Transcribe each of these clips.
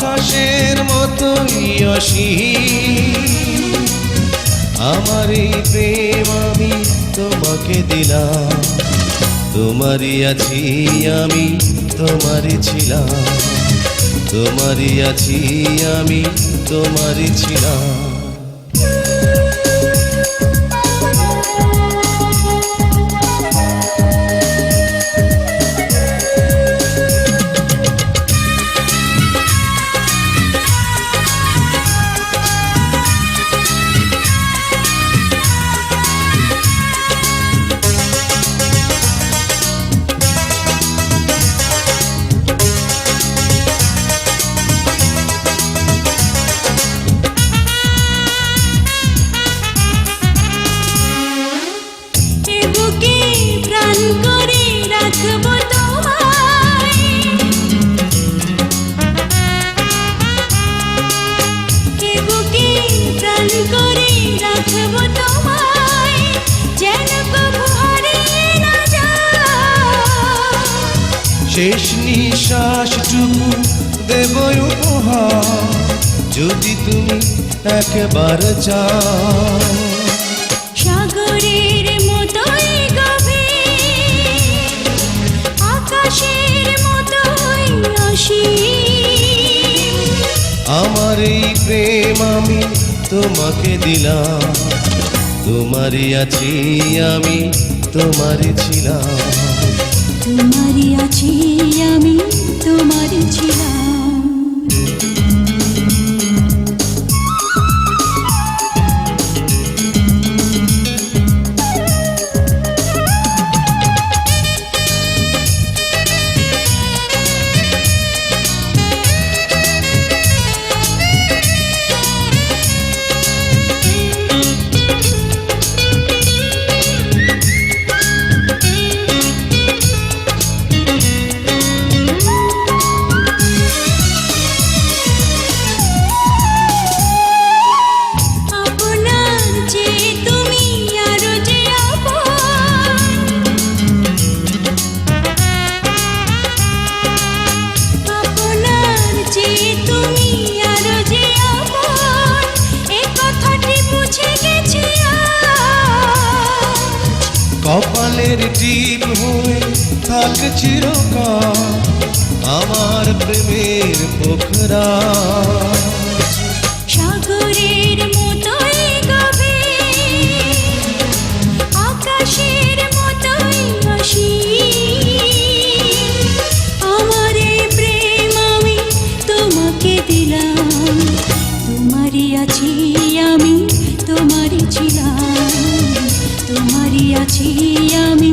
আকাশের মতোই অসীম আমার এই প্রেম আমি তোমাকে দিলাম তোমারই আছি আমি তোমারই ছিলাম তোমারই আছি আমি তোমারই ছিলাম শেষ নিঃশ্বাসটুকু দেব উপহার যদি তুমি একবার চাও সাগরের মতোই গভীর আকাশের মতোই অসীম আমার এই প্রেম আমি তোমাকে দিলাম তোমারই আছি আমি তোমারই ছিলাম তোমারই আছি আমি তোমারই ছিলাম কপালের টিপ হয়ে থাক চিরকাল আমার প্রেমের পোখরা সাগরের মতোই গভীর আকাশের মতোই অসীম আমার এই প্রেম আমি তোমাকে দিলাম তোমারই আছি আমি তোমারই ছিলাম তোমারই আছি আমি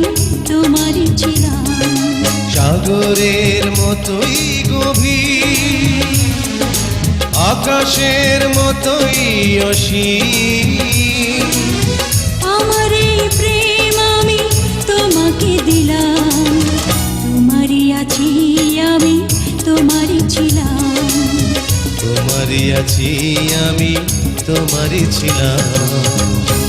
তোমারই ছিলাম সাগরের মতোই গভীর আকাশের মতোই অসীম আমার এই প্রেম আমি তোমাকে দিলাম তোমারই আছি আমি তোমারই ছিলাম তোমারই আছি আমি তোমারই ছিলাম